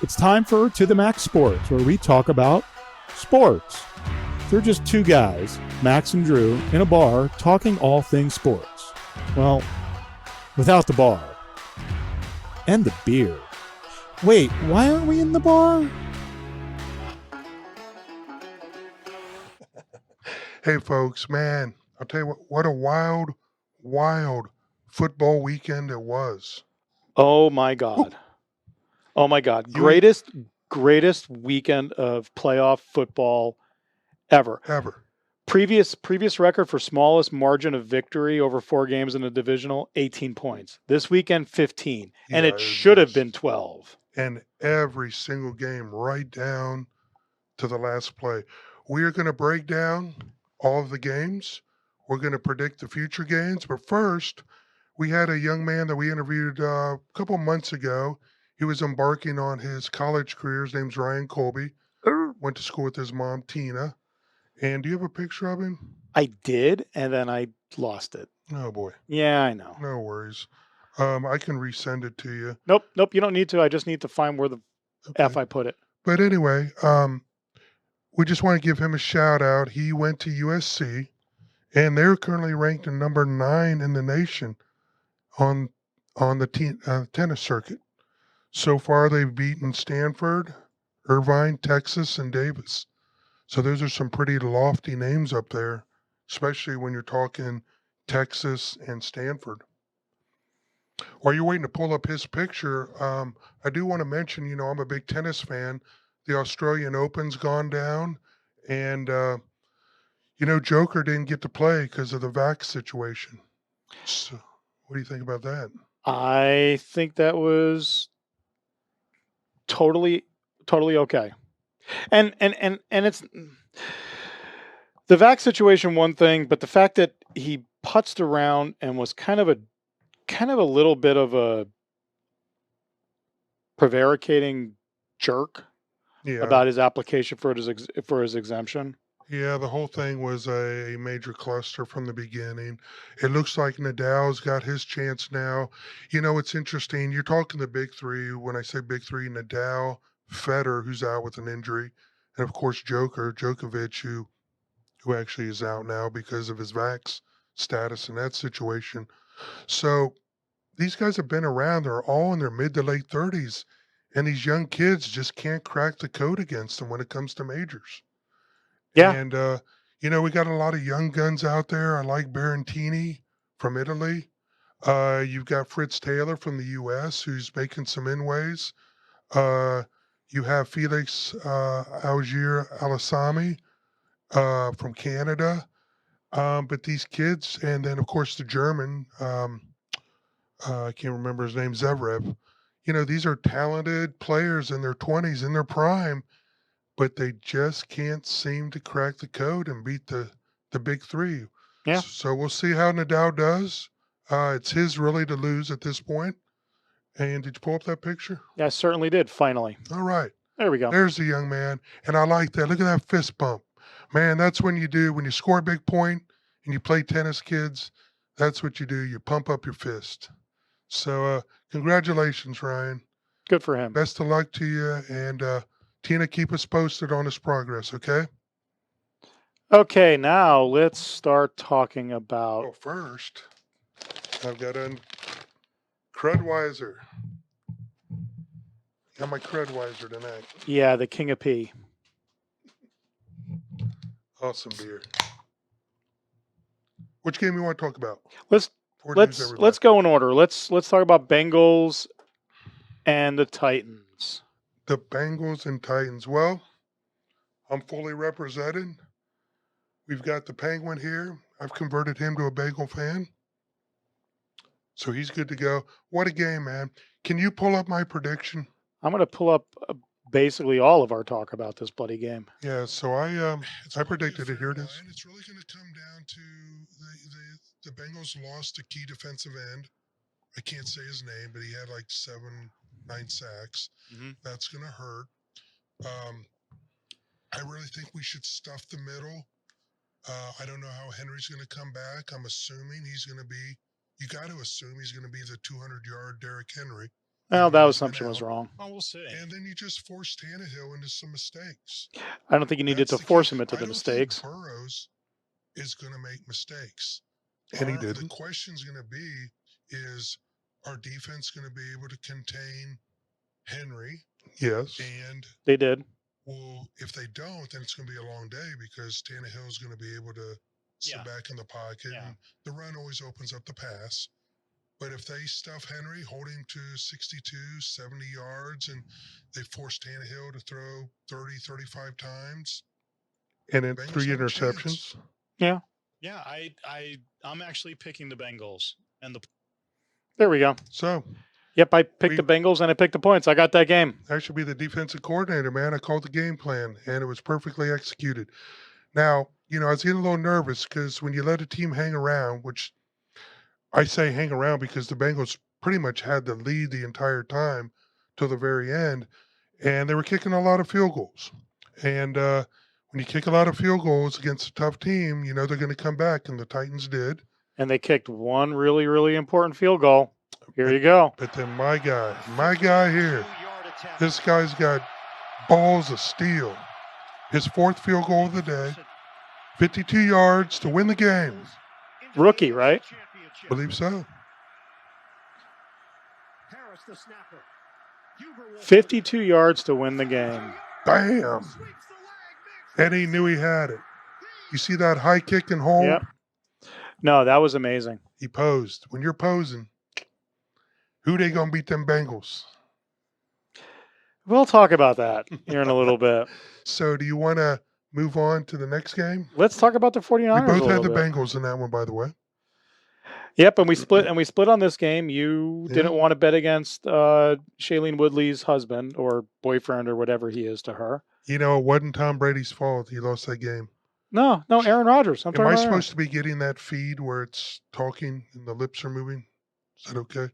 It's time for To the Max Sports, where we talk about sports. They're just two guys, Max and Drew, in a bar talking all things sports. Well, without the bar. And the beer. Wait, why aren't we in the bar? Hey, folks, man, I'll tell you what a wild football weekend it was. Oh my God. Oh my God. Greatest weekend of playoff football ever. Previous record for smallest margin of victory over 4 games in a divisional, 18 points. This weekend, 15. And it should have been 12. And every single game right down to the last play. We are going to break down all of the games. We're going to predict the future games. But first, we had a young man that we interviewed a couple months ago. He was embarking on his college career. His name's Ryan Colby. Went to school with his mom, Tina. And do you have a picture of him? I did, and then I lost it. Oh, boy. Yeah, I know. No worries. I can resend it to you. Nope. You don't need to. I just need to find where the F I put it. But anyway, we just want to give him a shout out. He went to USC, and they're currently ranked in number 9 in the nation on the tennis circuit. So far, they've beaten Stanford, Irvine, Texas, and Davis. So those are some pretty lofty names up there, especially when you're talking Texas and Stanford. While you're waiting to pull up his picture, I do want to mention, I'm a big tennis fan. The Australian Open's gone down, and, Joker didn't get to play because of the vax situation. So what do you think about that? I think that was totally okay. And it's the vax situation one thing, but the fact that he putzed around and was kind of a little bit of a prevaricating jerk about his application for his exemption. Yeah, the whole thing was a major cluster from the beginning. It looks like Nadal's got his chance now. It's interesting. You're talking the big three. When I say big three, Nadal, Federer, who's out with an injury, and of course Djokovic, who actually is out now because of his vax status in that situation. So these guys have been around. They're all in their mid to late 30s, and these young kids just can't crack the code against them when it comes to majors. Yeah. And, we got a lot of young guns out there. I like Berrettini from Italy. You've got Fritz Taylor from the U.S. who's making some inways. You have Felix Auger-Aliassime from Canada. But these kids, and then, of course, the German, I can't remember his name, Zverev. These are talented players in their 20s, in their prime, but they just can't seem to crack the code and beat the big three. Yeah. So we'll see how Nadal does. It's his really to lose at this point. And did you pull up that picture? Yeah, I certainly did, finally. All right. There we go. There's the young man. And I like that. Look at that fist bump. Man, that's when you score a big point and you play tennis, kids, that's what you do. You pump up your fist. So congratulations, Ryan. Good for him. Best of luck to you. And Tina, keep us posted on his progress, okay? Okay, now let's start talking about... Oh, first, I've got a Crudweiser. Got my Crudweiser tonight. Yeah, the King of P. Awesome beer. Which game you want to talk about? Let's go in order. Let's talk about Bengals and the Titans. The Bengals and Titans. Well, I'm fully represented. We've got the Penguin here. I've converted him to a Bengal fan. So he's good to go. What a game, man. Can you pull up my prediction? I'm going to pull up basically all of our talk about this bloody game. Yeah, so I predicted it. Here it is. It's really going to come down to the Bengals lost a key defensive end. I can't say his name, but he had like 7-9 sacks. Mm-hmm. That's going to hurt. I really think we should stuff the middle. I don't know how Henry's going to come back. I'm assuming he's going to be, you got to assume he's going to be the 200-yard Derrick Henry. Well, and that he's been assumption was out. wrong. Well, we'll see. And then you just forced Tannehill into some mistakes. I don't think you needed That's to the force key. him into I the don't mistakes. think Burrows is going to make mistakes. And he The didn't. question's going to be is our defense going to be able to contain Henry? Yes. And They did. well, if they don't, then it's going to be a long day because Tannehill is going to be able to sit back in the pocket. Yeah. And the run always opens up the pass. But if they stuff Henry, hold him to 62, 70 yards, and they force Tannehill to throw 30, 35 times. And then Bengals 3 have a interceptions. chance. Yeah. Yeah, I'm actually picking the Bengals and the. There we go. So Yep, I picked the Bengals and I picked the points. I got that game. I should be the defensive coordinator, man. I called the game plan, and it was perfectly executed. Now, I was getting a little nervous because when you let a team hang around, which I say hang around because the Bengals pretty much had the lead the entire time till the very end, and they were kicking a lot of field goals. And when you kick a lot of field goals against a tough team, they're going to come back, and the Titans did. And they kicked one really, really important field goal. Here you go. But then my guy here, this guy's got balls of steel. His 4th field goal of the day, 52 yards to win the game. Rookie, right? Believe so. 52 yards to win the game. Bam. And he knew he had it. You see that high kick and hold? Yep. No, that was amazing. He posed. When you're posing, who they going to beat them Bengals? We'll talk about that here in a little bit. So do you want to move on to the next game? Let's talk about the 49ers. We both a had the little bit. Bengals in that one, by the way. Yep, and we split on this game. You didn't want to bet against Shailene Woodley's husband or boyfriend or whatever he is to her. It wasn't Tom Brady's fault. He lost that game. No, Aaron Rodgers. Am I supposed to be getting that feed where it's talking and the lips are moving? Is that okay?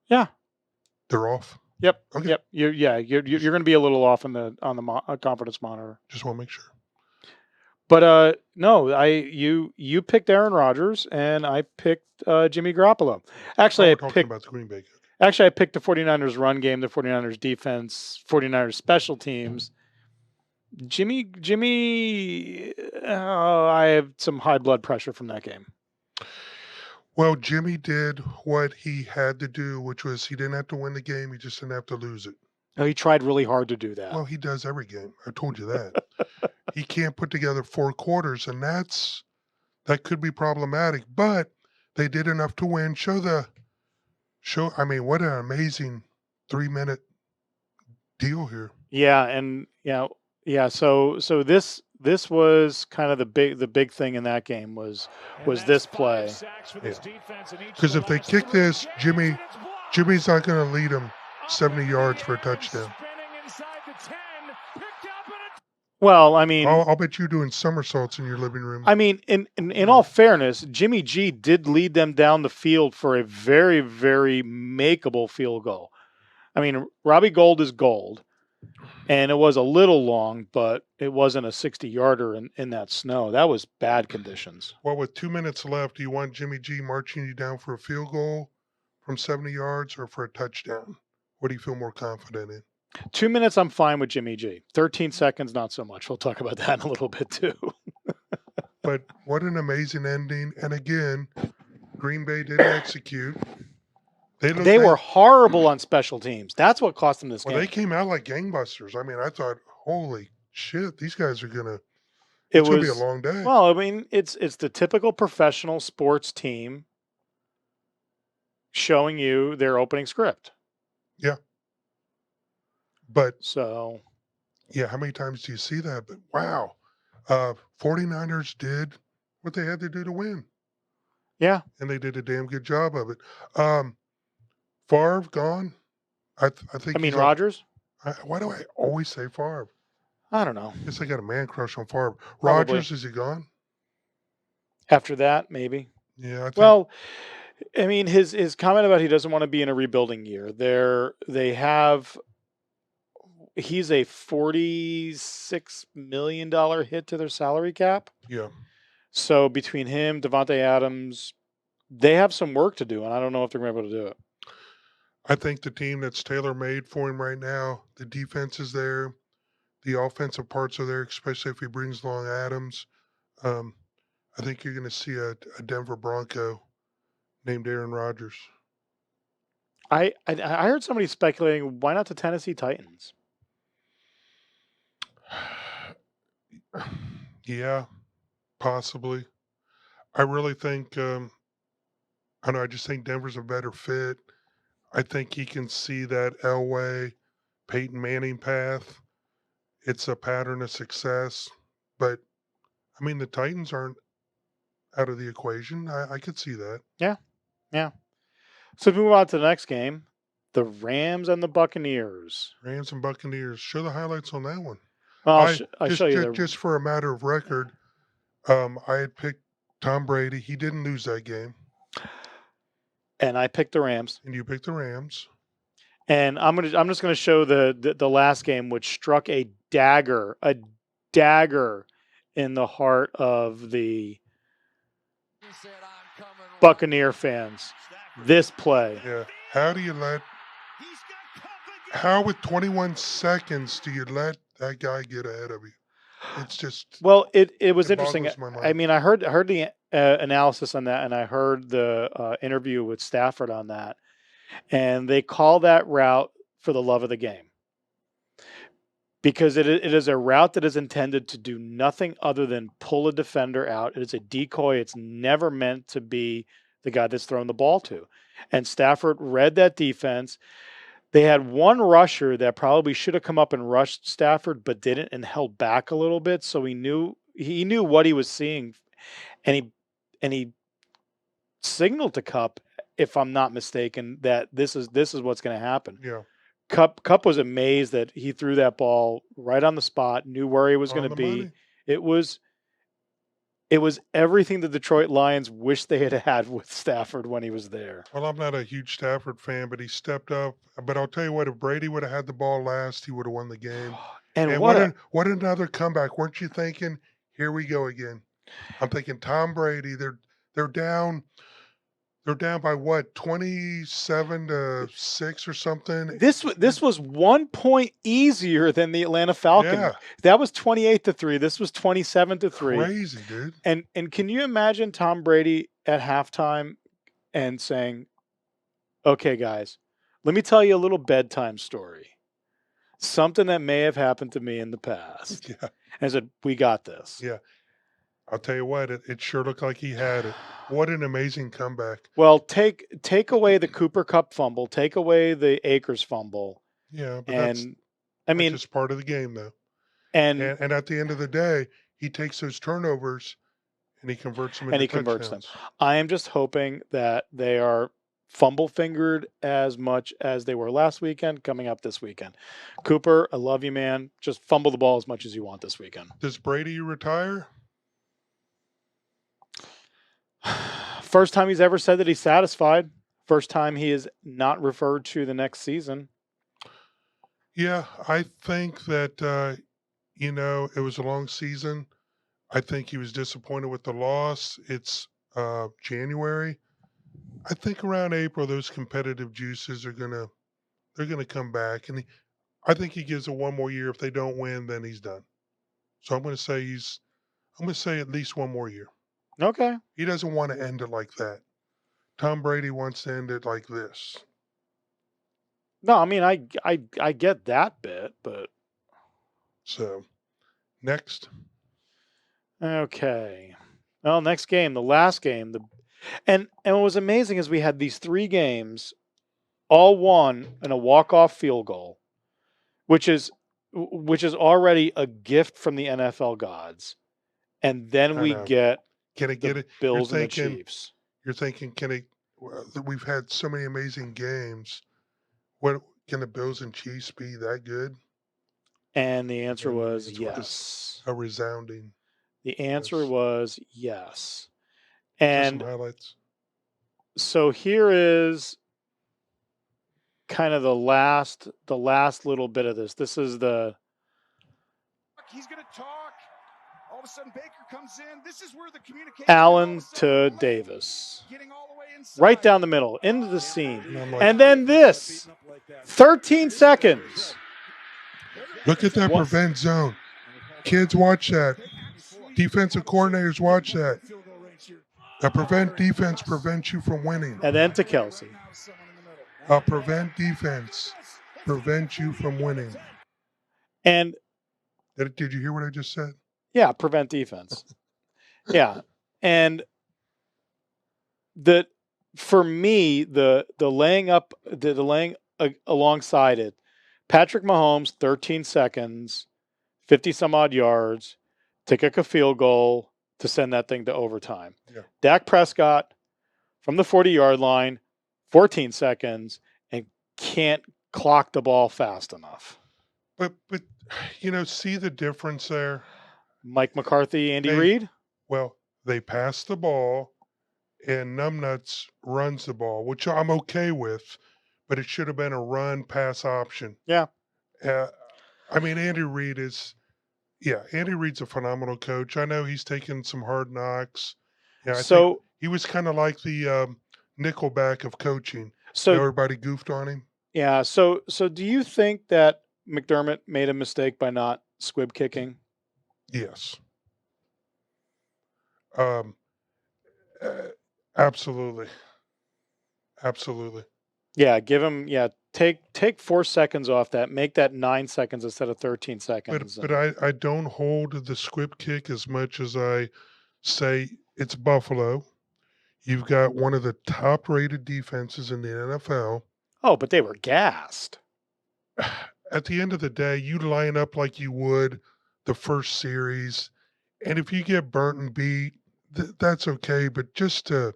Yeah. They're off? Yep. Okay. Yep. You're going to be a little off on the confidence monitor. Just want to make sure. But no, you picked Aaron Rodgers and I picked Jimmy Garoppolo. Actually, we're talking about the Green Bay. Actually, I picked the 49ers run game, the 49ers defense, 49ers special teams. Jimmy, I have some high blood pressure from that game. Well, Jimmy did what he had to do, which was he didn't have to win the game. He just didn't have to lose it. Oh, he tried really hard to do that. Well, he does every game. I told you that. He can't put together 4 quarters, and that could be problematic. But they did enough to win. I mean, what an amazing 3-minute deal here. Yeah, and yeah. So this was kind of the big thing in that game was this play. Because if they kick this, Jimmy's not going to lead them 70 yards for a touchdown. Well, I mean, I'll bet you're doing somersaults in your living room. I mean, in all fairness, Jimmy G did lead them down the field for a very, very makeable field goal. I mean, Robbie Gould is gold, and it was a little long, but it wasn't a 60-yarder in that snow. That was bad conditions. Well, with 2 minutes left, do you want Jimmy G marching you down for a field goal from 70 yards or for a touchdown? What do you feel more confident in? 2 minutes, I'm fine with Jimmy G. 13 seconds, not so much. We'll talk about that in a little bit too. But what an amazing ending. And again, Green Bay didn't execute. They were horrible on special teams. That's what cost them this game. Well, they came out like gangbusters. I mean, I thought, holy shit, these guys are it's going to be a long day. Well, I mean, it's the typical professional sports team showing you their opening script. Yeah. But so, yeah, how many times do you see that? But wow, 49ers did what they had to do to win. Yeah. And they did a damn good job of it. Favre gone. I think. I mean, Rodgers. Why do I always say Favre? I don't know. I guess I got a man crush on Favre. Rodgers, is he gone? After that, maybe. Yeah. Well, I mean, his comment about he doesn't want to be in a rebuilding year. He's a $46 million hit to their salary cap. Yeah. So between him, Devontae Adams, they have some work to do, and I don't know if they're going to be able to do it. I think the team that's tailor-made for him right now, the defense is there, the offensive parts are there, especially if he brings along Adams. I think you're going to see a Denver Bronco named Aaron Rodgers. I heard somebody speculating, why not the Tennessee Titans? Yeah, possibly. I really think, I know, I just think Denver's a better fit. I think he can see that Elway, Peyton Manning path. It's a pattern of success. But, I mean, the Titans aren't out of the equation. I could see that. Yeah. So we move on to the next game, the Rams and the Buccaneers. Rams and Buccaneers. Show the highlights on that one. Well, I'll show you. Just for a matter of record, I had picked Tom Brady. He didn't lose that game. And I picked the Rams. And you picked the Rams. And I'm just gonna show the last game, which struck a dagger in the heart of the Buccaneer fans. This play. Yeah. How with 21 seconds do you let that guy get ahead of you? It's just. Well, it was interesting. I mean, I heard the analysis on that, and I heard the interview with Stafford on that, and they call that route for the love of the game, because it is a route that is intended to do nothing other than pull a defender out. It is a decoy. It's never meant to be the guy that's thrown the ball to. And Stafford read that defense. They had one rusher that probably should have come up and rushed Stafford, but didn't, and held back a little bit. So he knew what he was seeing, and he signaled to Kupp, if I'm not mistaken, that this is what's going to happen. Yeah. Kupp was amazed that he threw that ball right on the spot, knew where he was going to be. Money. It was everything the Detroit Lions wished they had with Stafford when he was there. Well, I'm not a huge Stafford fan, but he stepped up. But I'll tell you what, if Brady would have had the ball last, he would have won the game. And what another comeback. Weren't you thinking, here we go again? I'm thinking Tom Brady, they're down by what, 27-6 or something? This was 1 point easier than the Atlanta Falcons. Yeah. That was 28-3. This was 27-3. Crazy, dude. And can you imagine Tom Brady at halftime and saying, "Okay, guys, let me tell you a little bedtime story. Something that may have happened to me in the past." Yeah. And said, "We got this." Yeah. I'll tell you what, it sure looked like he had it. What an amazing comeback. Well, take away the Cooper Kupp fumble, take away the Akers fumble. Yeah, but that's just part of the game, though. And at the end of the day, he takes those turnovers and he converts them into touchdowns. I am just hoping that they are fumble fingered as much as they were last weekend coming up this weekend. Cooper, I love you, man. Just fumble the ball as much as you want this weekend. Does Brady retire? First time he's ever said that he's satisfied. First time he is not referred to the next season. Yeah, I think that, it was a long season. I think he was disappointed with the loss. It's January. I think around April, those competitive juices they're gonna come back, and I think he gives it one more year. If they don't win, then he's done. So I'm gonna say at least one more year. Okay. He doesn't want to end it like that. Tom Brady wants to end it like this. No, I mean I get that bit, but so next. Okay. Well, next game, the last game, and what was amazing is we had these 3 games, all won in a walk-off field goal, which is already a gift from the NFL gods, and then we get the Bills and the Chiefs. You're thinking, we've had so many amazing games. What can the Bills and Chiefs be that good? And the answer was yes. A resounding. The answer was yes. And some highlights. So here is kind of the last little bit of this. This is the. He's going to talk. All of a sudden, Baker comes in. This is where the communication. Allen to Davis. Getting all the way right down the middle, into the seam. And I'm like, And then this, 13 seconds. look at that What? prevent zone. Kids, watch that. Defensive coordinators, watch that. A prevent defense prevents you from winning. And then to Kelsey. A prevent defense prevents you from winning. And Did you hear what I just said? yeah, prevent defense. Yeah. And for me, the laying up, the laying alongside it, Patrick Mahomes, 13 seconds, 50 some odd yards to kick a field goal to send that thing to overtime. Yeah. Dak Prescott from the 40-yard line, 14 seconds, and can't clock the ball fast enough. But see the difference there? Mike McCarthy, Andy Hey. Reid? Well, they pass the ball and Numbnuts runs the ball, which I'm okay with, but it should have been a run-pass option. Yeah. Andy Reid's a phenomenal coach. I know he's taken some hard knocks. Yeah, I think he was kind of like the Nickelback of coaching. So everybody goofed on him. Yeah. So do you think that McDermott made a mistake by not squib kicking? Yes. Absolutely. Absolutely. Yeah. Give him. Yeah. Take 4 seconds off that. Make that 9 seconds instead of 13 seconds. But I don't hold the squib kick as much as I say it's Buffalo. You've got one of the top-rated defenses in the NFL. Oh, but they were gassed. At the end of the day, you line up like you would the first series, and if you get burnt and beat, that's okay. But just to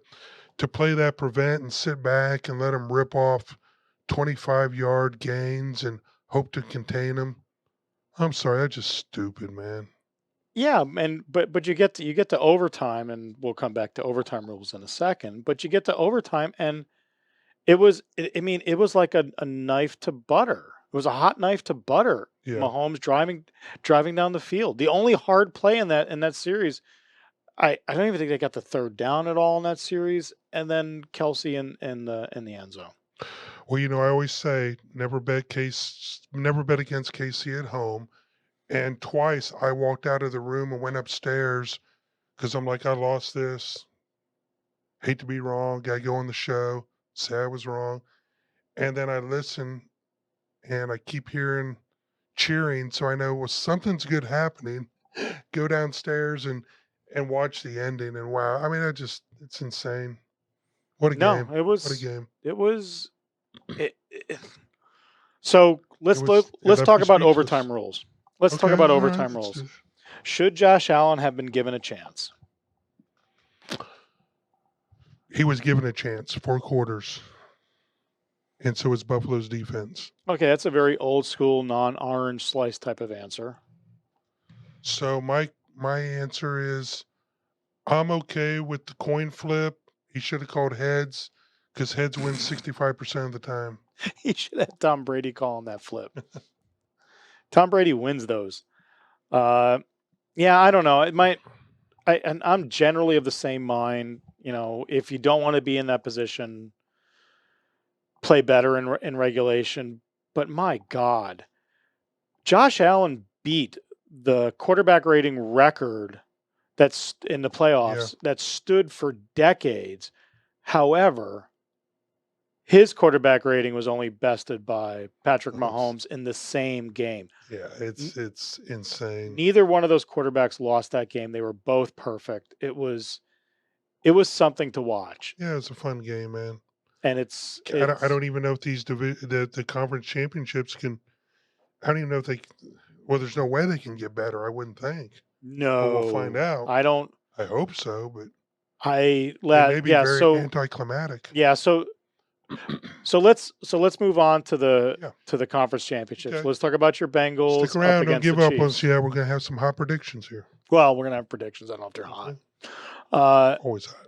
play that prevent and sit back and let them rip off 25-yard gains and hope to contain them, I'm sorry, that's just stupid, man. Yeah, but you get to overtime, and we'll come back to overtime rules in a second. But you get to overtime, and it was like a knife to butter. It was a hot knife to butter. Yeah. Mahomes driving down the field. The only hard play in that series, I don't even think they got the third down at all in that series, and then Kelsey in the end zone. Well, I always say never bet against KC at home. And twice I walked out of the room and went upstairs because I'm like, I lost this. Hate to be wrong. Got to go on the show. Say I was wrong. And then I listen and I keep hearing cheering. So I know, well, something's good happening. Go downstairs and watch the ending. And wow, it's insane. What a game. What a game. It was. So let's talk about overtime rules. Let's talk about overtime rules. Should Josh Allen have been given a chance? He was given a chance, 4 quarters. And so is Buffalo's defense. Okay, that's a very old school, non-orange slice type of answer. So my answer is I'm okay with the coin flip. He should have called heads because heads win 65% of the time. He should have Tom Brady calling that flip. Tom Brady wins those. Yeah, I don't know. It might. And I'm generally of the same mind. If you don't want to be in that position, play better in regulation. But my God, Josh Allen beat the quarterback rating record that's in the playoffs that stood for decades. However, his quarterback rating was only bested by Patrick Mahomes in the same game. Yeah, it's insane. Neither one of those quarterbacks lost that game. They were both perfect. It was something to watch. Yeah, it's a fun game, man. And I don't even know if the conference championships can. I don't even know if they. Well, there's no way they can get better. I wouldn't think. No, but we'll find out. I don't. I hope so, but it may be very anticlimactic. Yeah, so let's move on to the conference championships. Okay. Let's talk about your Bengals. Stick around. Don't give up on us. Chiefs. Yeah, we're gonna have some hot predictions here. Well, we're gonna have predictions. I don't know if they're hot. Always hot.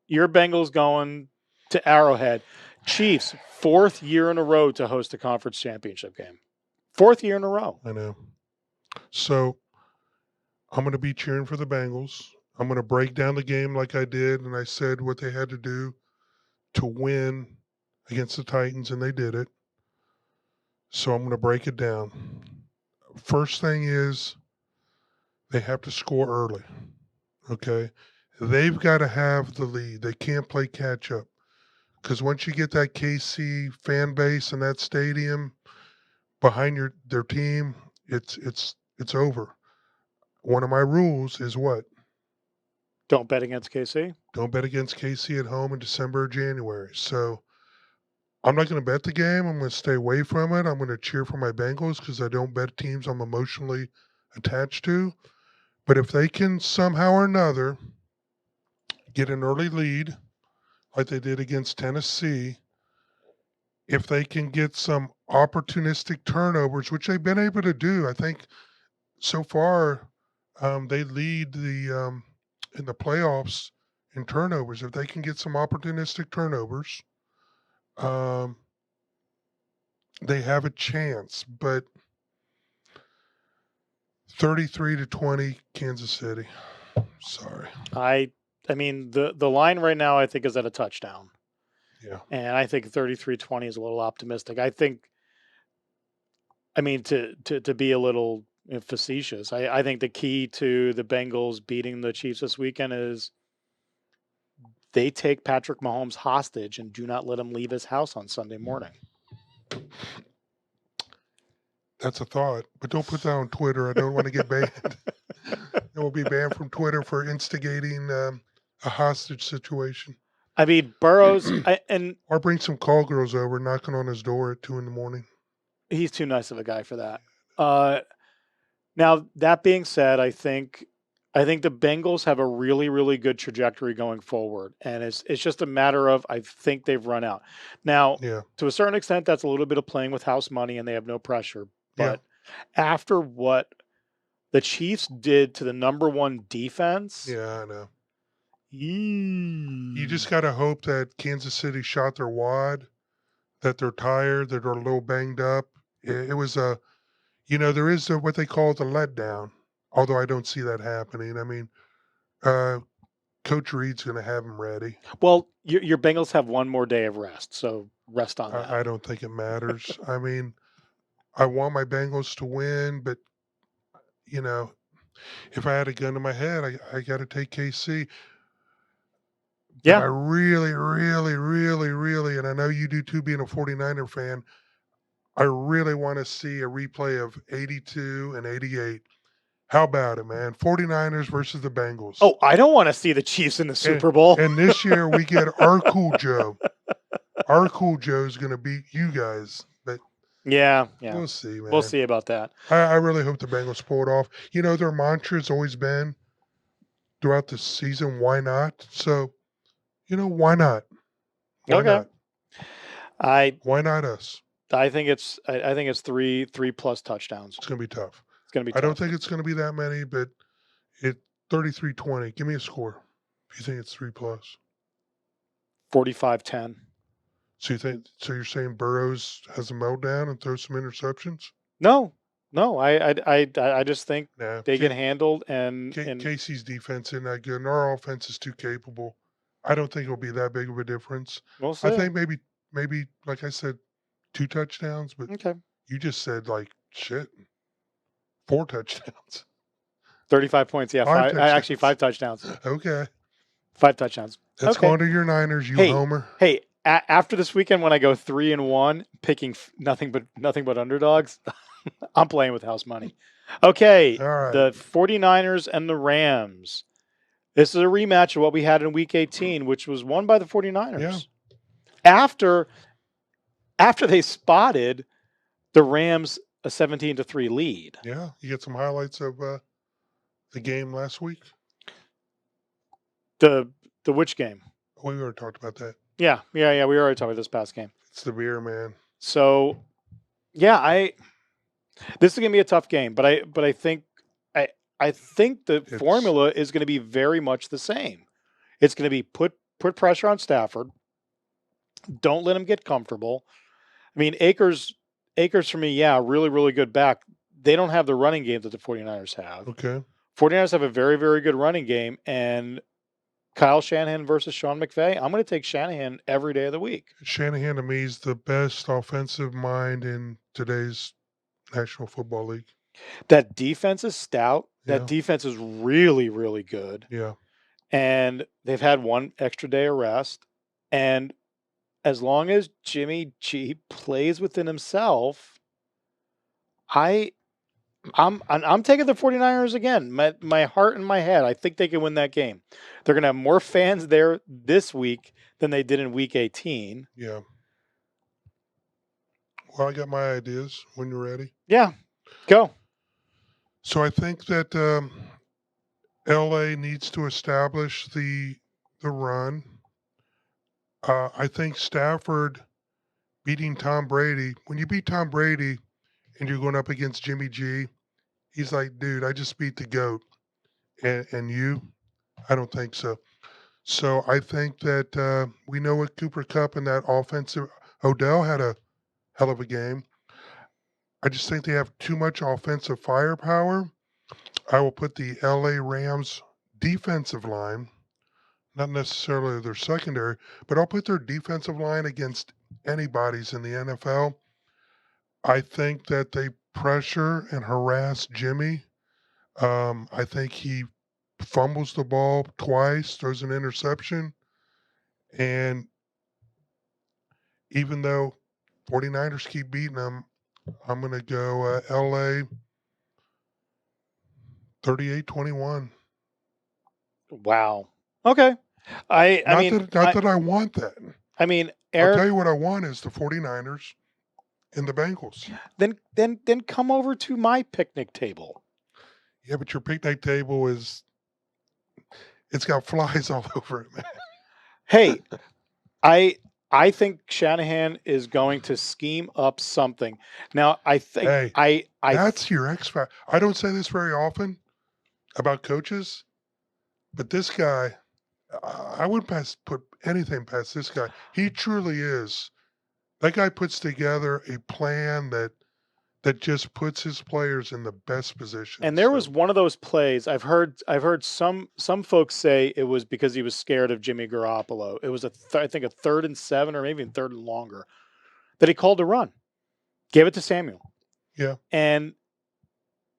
Your Bengals going to Arrowhead. Chiefs, 4th year in a row to host a conference championship game. 4th year in a row. I know. So I'm going to be cheering for the Bengals. I'm going to break down the game like I did, and I said what they had to do to win against the Titans, and they did it. So I'm going to break it down. First thing is they have to score early. Okay? They've got to have the lead. They can't play catch up. Because once you get that KC fan base and that stadium behind their team, it's over. One of my rules is what? Don't bet against KC. Don't bet against KC at home in December or January. So I'm not going to bet the game. I'm going to stay away from it. I'm going to cheer for my Bengals because I don't bet teams I'm emotionally attached to. But if they can somehow or another get an early lead, like they did against Tennessee, if they can get some opportunistic turnovers, which they've been able to do, I think so far they lead in the playoffs in turnovers. If they can get some opportunistic turnovers, they have a chance. But 33-20, Kansas City. Sorry. I mean, the line right now I think is at a touchdown. Yeah. And I think 33-20 is a little optimistic. I mean, to be a little facetious, I think the key to the Bengals beating the Chiefs this weekend is they take Patrick Mahomes hostage and do not let him leave his house on Sunday morning. That's a thought, but don't put that on Twitter. I don't want to get banned. I will be banned from Twitter for instigating a hostage situation. I mean, Burrows, or bring some call girls over knocking on his door at 2 a.m. He's too nice of a guy for that. Now, that being said, I think the Bengals have a really, really good trajectory going forward, and it's just a matter of I think they've run out. Now, to a certain extent, that's a little bit of playing with house money, and they have no pressure. But after what the Chiefs did to the number one defense, I know. You just got to hope that Kansas City shot their wad, that they're tired, that they're a little banged up. It was there is what they call the letdown, although I don't see that happening. I mean, Coach Reed's going to have them ready. Well, your Bengals have one more day of rest, so rest on that. I don't think it matters. I mean, I want my Bengals to win, but, if I had a gun to my head, I got to take KC. But I really, really, really, really, and I know you do too, being a 49er fan, I really want to see a replay of 82 and 88. How about it, man? 49ers versus the Bengals. Oh, I don't want to see the Chiefs in the Super Bowl. And this year we get our Cool Joe. Our Cool Joe's going to beat you guys. But yeah. We'll see, man. We'll see about that. I really hope the Bengals pull it off. Their mantra has always been throughout the season, why not? So, why not? Why not? Why not us? I think it's three plus touchdowns. It's going to be tough. It's going to be tough. I don't think it's going to be that many, but 33-20. Give me a score if you think it's 3 plus. 45-10. So you're saying Burrows has a meltdown and throws some interceptions? No. I just think they get handled and Casey's defense isn't that good, and our offense is too capable. I don't think it'll be that big of a difference. We'll see. I think maybe like I said, 2 touchdowns, but you just said 4 touchdowns. 35 points, yeah. 5 touchdowns. Okay. 5 touchdowns. Let's go to your Niners, homer. Hey, after this weekend when I go 3-1, picking nothing but underdogs, I'm playing with house money. Okay, all right. The 49ers and the Rams. This is a rematch of what we had in Week 18, which was won by the 49ers. Yeah. After they spotted the Rams a 17-3 lead. Yeah, you get some highlights of the game last week. The which game? We already talked about that. Yeah. We already talked about this past game. It's the beer, man. So, this is gonna be a tough game, but I think the formula is going to be very much the same. It's going to be put pressure on Stafford. Don't let him get comfortable. I mean, Akers for me, really, really good back. They don't have the running game that the 49ers have. Okay. 49ers have a very, very good running game, and Kyle Shanahan versus Sean McVay. I'm going to take Shanahan every day of the week. Shanahan to me is the best offensive mind in today's National Football League. That defense is stout. Yeah. That defense is really, really good. Yeah. And they've had one extra day of rest. And as long as Jimmy G plays within himself, I'm taking the 49ers again. My heart and my head. I think they can win that game. They're going to have more fans there this week than they did in week 18. Yeah. Well, I got my ideas when you're ready. Yeah. Go. So I think that LA needs to establish the run. I think Stafford beating Tom Brady, when you beat Tom Brady and you're going up against Jimmy G, he's like, dude, I just beat the GOAT. And you? I don't think so. So I think that we know what Cooper Kupp and that offensive, Odell had a hell of a game. I just think they have too much offensive firepower. I will put the LA Rams defensive line, not necessarily their secondary, but I'll put their defensive line against anybody's in the NFL. I think that they pressure and harass Jimmy. I think he fumbles the ball twice, throws an interception. And even though 49ers keep beating them, I'm going to go LA 38-21. Wow. Okay. I mean, that I want that. I mean, I'll tell you what I want is the 49ers and the Bengals. Then come over to my picnic table. Yeah, but your picnic table it's got flies all over it, man. Hey, I think Shanahan is going to scheme up something. Now, I think that's your X factor. I don't say this very often about coaches, but this guy, I wouldn't put anything past this guy. He truly is. That guy puts together a plan that just puts his players in the best position. And there was one of those plays I've heard some folks say it was because he was scared of Jimmy Garoppolo. It was I think a 3rd and 7 or maybe a 3rd and longer that he called a run, gave it to Samuel. Yeah. And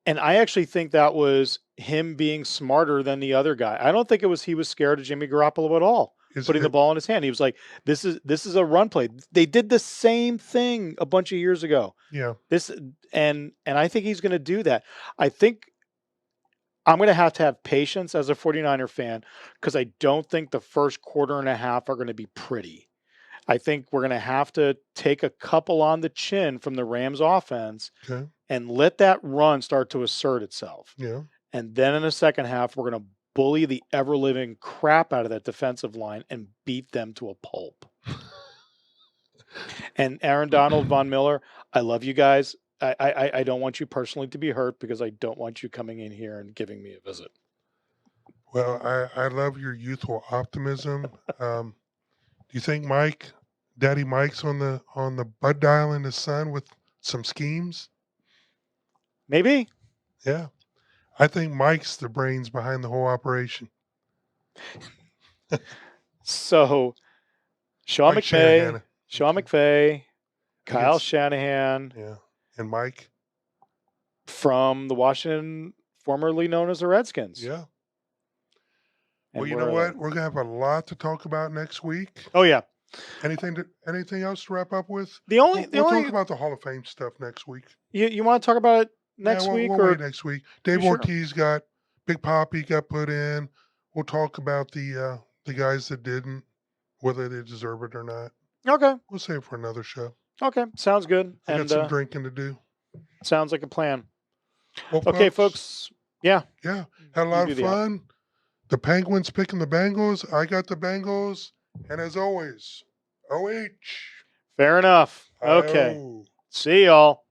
I actually think that was him being smarter than the other guy. I don't think he was scared of Jimmy Garoppolo at all. Putting the ball in his hand. He was like, this is a run play. They did the same thing a bunch of years ago. Yeah. And I think he's going to do that. I think I'm going to have patience as a 49er fan because I don't think the first quarter and a half are going to be pretty. I think we're going to have to take a couple on the chin from the Rams offense and let that run start to assert itself. Yeah. And then in the second half, we're going to bully the ever-living crap out of that defensive line and beat them to a pulp. And Aaron Donald, Von Miller, I love you guys. I don't want you personally to be hurt because I don't want you coming in here and giving me a visit. Well, I love your youthful optimism. Do you think Daddy Mike's on the bud dial in his son with some schemes? Maybe. Yeah. I think Mike's the brains behind the whole operation. So, Sean McVay, Kyle Shanahan. Yeah. And Mike. From the Washington, formerly known as the Redskins. Yeah. And well, you know what? We're going to have a lot to talk about next week. Oh, yeah. Anything else to wrap up with? We'll talk about the Hall of Fame stuff next week. You want to talk about it next week? We'll wait next week. Dave Ortiz got Big Papi got put in. We'll talk about the guys that didn't, whether they deserve it or not. Okay. We'll save it for another show. Okay. Sounds good. I got some drinking to do. Sounds like a plan. Well, okay, folks. Yeah. Yeah. Had a lot of fun. The Penguins picking the Bengals. I got the Bengals. And as always, OH. Fair enough. Okay. See y'all.